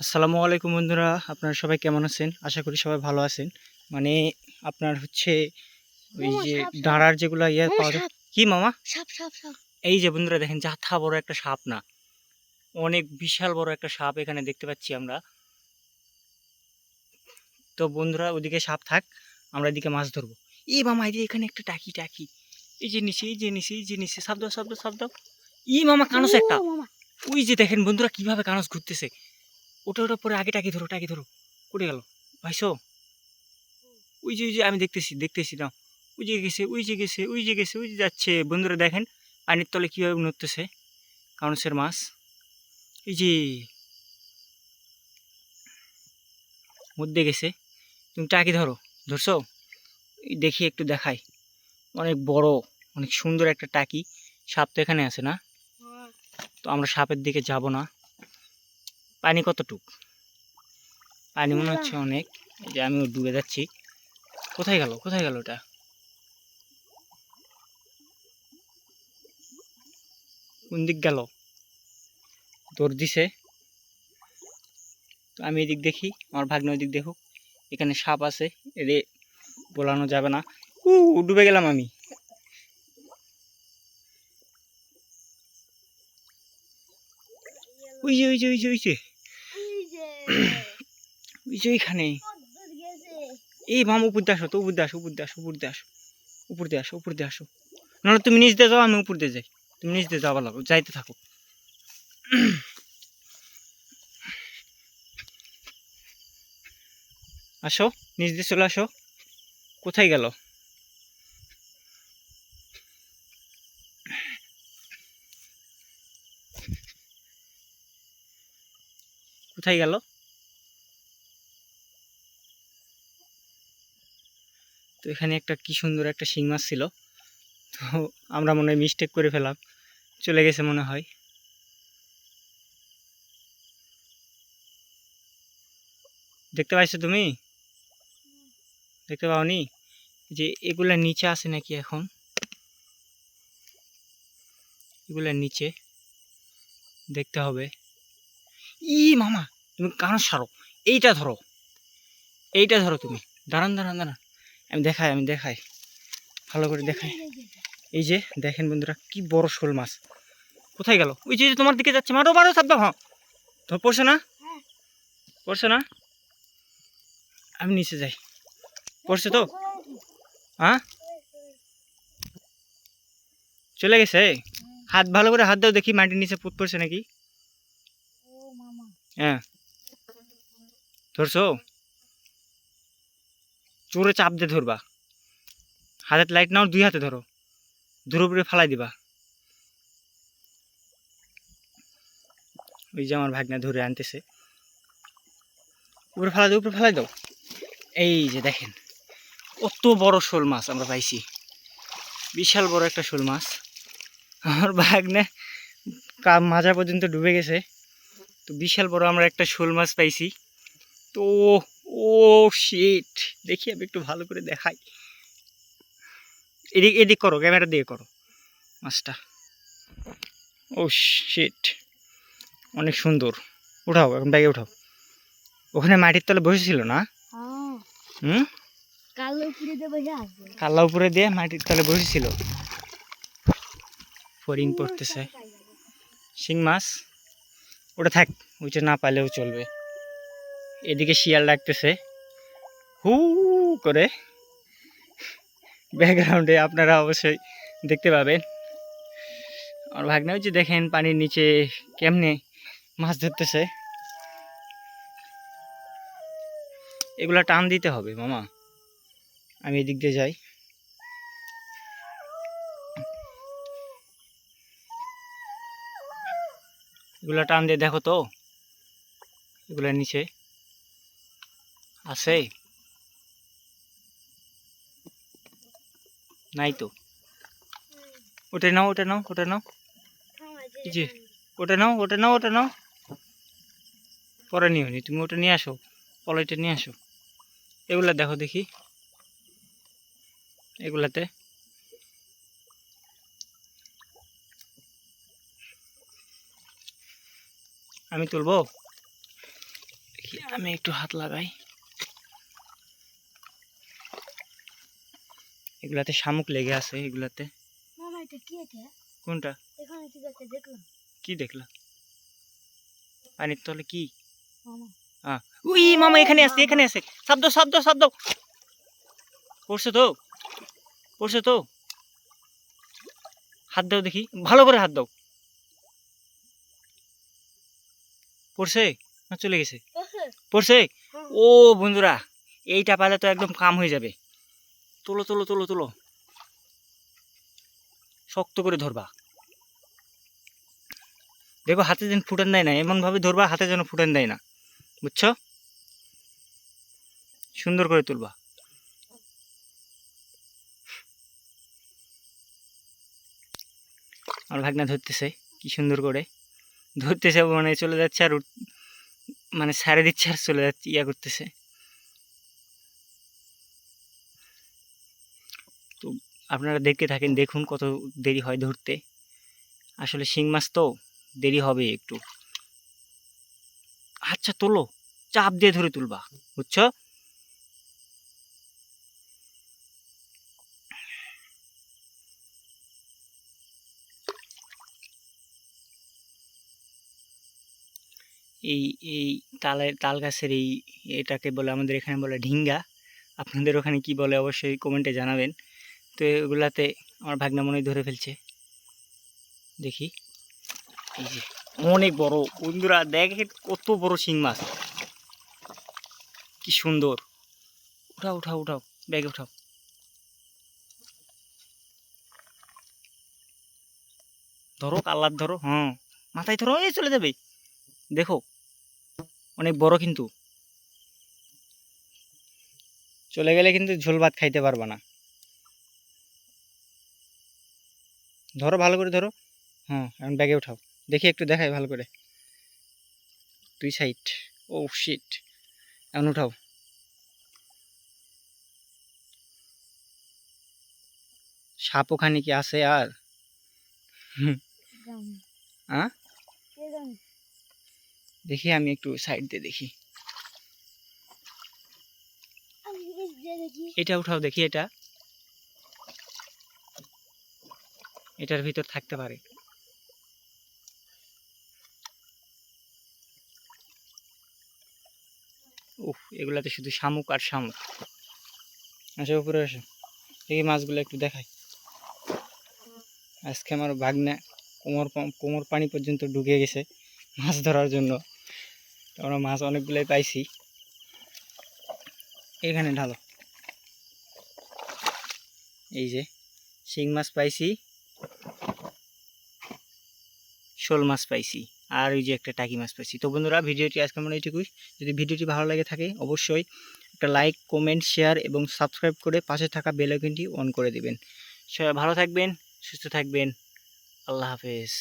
আসসালামু আলাইকুম বন্ধুরা, আপনারা সবাই কেমন আছেন? আশা করি সবাই ভালো আছেন। মানে আপনার হচ্ছে ওই মামা যে সাপ সাপ দাঁড়ার যেগুলা মামা পাওয়া যায়। সাপ কি মামা? সাপ সাপ সাপ এই যে বন্ধুরা দেখেন জাথা বড় একটা সাপ না, অনেক বিশাল বড় একটা সাপ এখানে দেখতে পাচ্ছি আমরা। তো বন্ধুরা ওদিকে সাপ থাক, আমরা এদিকে মাছ ধরবো। এই মামা এই যে এখানে একটা টাকি টাকি, এই যে নিচে এই যে নিচে এই যে নিচে সাপ দাও সাপ দাও সাপ দাও। ই মামা ও কানস একটা। মামা ওই যে দেখেন বন্ধুরা কিভাবে কানস ঘুরতেছে। ওটা ওটা পরে আগে টাকি ধরো টাকি ধরো। উঠে গেল ভাইসো। ওই যে আমি দেখতেছি দেখতেছি না। ওই যে গেছে ওই যে গেছে ওই যে গেছে ওই যে যাচ্ছে বন্ধুরা দেখেন পানির তলে কিভাবে নড়তেছে কাউন্সের মাছ। এই যে মধ্যে গেছে। তুমি টাকি ধরো, ধরছো? এই দেখি একটু দেখাই, অনেক বড় অনেক সুন্দর একটা টাকি। সাপ তো এখানে আছে না, তো আমরা সাপের দিকে যাব না। পানি কতটুক? পানি মনে মেলা হচ্ছে অনেক। এই যে আমিও ডুবে যাচ্ছি। কোথায় গেল কোথায় গেল ওটা? কোন দিক গেল? দৌড় দিছে। তো আমি এদিক দেখি, আমার ভাগ্নে ওই দিক দেখুক। এখানে সাপ আছে, এদের বলানো যাবে না। ডুবে গেলাম আমি। ওই যে ওই যে ওই যে ওই যে এই যে ওই যে ওইখানে। কদ্দুর গেছে এই মাম উপর দিয়ে আসো তো, উপর দিয়ে আসো উপর দিয়ে আসো উপর দিয়ে আসো উপর দিয়ে আসো উপর দিয়ে আসো। নাহলে তুমি নিচ দিয়ে যাও, আমি উপর দিয়ে যাই। তুমি নিচ দিয়ে যাওয়া লাগো, যাইতে থাকো। আসো, নিচ দিয়ে চলে আসো। কোথায় গেল? কোথায় গেল? তো এখানে একটা কি সুন্দর একটা শিং মাছ ছিল। তো আমরা মনে হয় মিস্টেক করে ফেলাম, চলে গেছে মনে হয়। দেখতে পাইছো তুমি? দেখতে পাওনি? যে এগুলা নিচে আছে নাকি এখন? এগুলা নিচে দেখতে হবে। ই মামা, তুমি কান সারো। এইটা ধরো, এইটা ধরো তুমি। দাঁড়ান দাঁড়ান দাঁড়ান, আমি দেখাই ভালো করে দেখাই। এই যে দেখেন বন্ধুরা কি বড় শোল মাছ। কোথায় গেল? ওই যে যে তোমার দিকে যাচ্ছে, মারো মারো সাবধান। হ্যাঁ, তো পড়ছে না? পড়ছে না? আমি নিচে যাই। পড়ছে তো? হ্যাঁ, চলে গেছে। হাত ভালো করে হাত দাও দেখি, মাটির নিচে পুত পড়ছে নাকি। ও মামা হ্যাঁ, ধরছো? জোরে চাপ দিয়ে ধরবা। হাতের লাইট নাও, দুই হাতে ধরো, দূর উপরে ফালাই দিবা। ওই যে আমার ভাগনা ধরে আনতেছে। উপরে ফালাই দাও উপরে ফালাই দাও। এই যে দেখেন কত বড় শোল মাছ আমরা পাইছি। বিশাল বড় একটা শোল মাছ। আমার ভাগনা মাজা পর্যন্ত ডুবে গেছে। তো বিশাল বড় আমরা একটা শোল মাছ পাইছি। তো ও শিট, দেখি আমি একটু ভালো করে দেখাই। এদিক এদিক করো, ক্যামেরা দিয়ে করো মাছটা। ও শিট, অনেক সুন্দর। উঠাও, এখন ব্যাগে উঠাও। ওখানে মাটির তলে বসেছিল না? হ্যাঁ হুম, কালো পুরে দে বসে আছে কাল্লা উপরে দিয়ে মাটির তলে বসেছিল। ফড়িং পড়তেছে। শিং মাছ ওটা থাক, ওইটা না পাইলেও চলবে। এদিকে শিয়াল ডাকতেছে হু করে, ব্যাকগ্রাউন্ডে আপনারা অবশ্যই দেখতে পাবেন। আমার ভাগ্নে ওই যে দেখেন পানির নিচে কেমনে মাছ ধরতেছে। এগুলা টান দিতে হবে মামা। আমি এদিক দিয়ে যাই। এগুলা টান দিয়ে দেখো তো, এগুলা নিচে আছে নাই তো? ওটা নাও ওটা নাও ওটা নাও। এই যে ওটা নাও ওটা নাও ওটা নাও। পরে নিও নি, তুমি ওটা নিয়ে আসো, পলাইটা নিয়ে আসো। এগুলা দেখো দেখি, এগুলাতে আমি তুলবো। আমি একটু হাত লাগাই। এগুলাতে শামুক লেগে আছে এগুলাতে। মামা এটা কি এটা? কোনটা? এখানে কি আছে দেখলাম কি দেখলা? পানির তলে কি? মামা। উই মামা এখানে আছে, এখানে আছে। শব্দ শব্দ শব্দ। পড়ছে তো, পড়ছে তো। হাত দাও দেখি, ভালো করে হাত দাও। পড়ছে না চলে গেছে? পড়ছে। ও বন্ধুরা, এইটা পালে তো একদম কাম হয়ে যাবে। তোলো তোলো তোলো তোলো, শক্ত করে ধরবা। দেখো হাতে যেন ফুটান দেয় না, এমন ভাবে ধরবা হাতে যেন ফুটান দেয় না, বুঝছো? সুন্দর করে তুলবা। আমার ভাগনা ধরতেছে কি সুন্দর করে ধরতেছে, মানে চলে যাচ্ছে আর মানে ছাড়ে দিচ্ছে আর চলে যাচ্ছে, ইয়া করতেছে। তো আপনারা দেখতে থাকেন, দেখুন কত দেরি হয় ধরতে। আসলে শিং মাছ তো দেরি হবে একটু। আচ্ছা তোলো, চাপ দিয়ে ধরে তুলবা, বুঝছো? এই এই তাল গাছের এই এটাকে বলে, আমাদের এখানে বলে ঢিঙ্গা। আপনাদের ওখানে কি বলে অবশ্যই কমেন্টে জানাবেন। তো এগুলাতে আমার ভাগনা মনে হয় ধরে ফেলছে, দেখি। এই যে অনেক বড় বন্ধুরা, দেখেন কত বড় শিং মাছ, কি সুন্দর। উঠাও উঠাও উঠাও, ব্যাগে উঠাও। ধরো কাল্লার ধরো, হ্যাঁ মাথায় ধরো, এই চলে যাবে। দেখো অনেক বড়, কিন্তু চলে গেলে কিন্তু ঝোল ভাত খাইতে পারবা না। ধরো ভালো করে ধরো, হ্যাঁ এখন ব্যাগে উঠাও। দেখি একটু দেখাই ভালো করে, দুই সাইড। ও শিট, এখন উঠাও। সাপ ওখানে কি আছে আর? হ্যাঁ দেখি আমি একটু সাইড দিয়ে দেখি। এটা উঠাও দেখি, এটার ভিতর থাকতে পারে। উফ, এগুলাতে শুধু শামুক আর শামুক। আসো উপরে আসো, এই মাছগুলো একটু দেখাই। আজকে আমার ভাগ্নে কোমর পানি পর্যন্ত ঢুকে গেছে মাছ ধরার জন্য। আমরা মাছ অনেকগুলাই পাইছি। এখানে ঢালো, এই যে শিং মাছ পাইছি, শোল মাছ পাইছি, আর ওই যে একটা টাকি মাছ পাইছি। তো বন্ধুরা, ভিডিওটি আজকে আমরা এইটুকুই। যদি ভিডিওটি ভালো লাগে থাকে অবশ্যই একটা লাইক, কমেন্ট, শেয়ার এবং সাবস্ক্রাইব করে পাশে থাকা বেল আইকনটি অন করে দিবেন। সবাই ভালো থাকবেন, সুস্থ থাকবেন। আল্লাহ হাফেজ।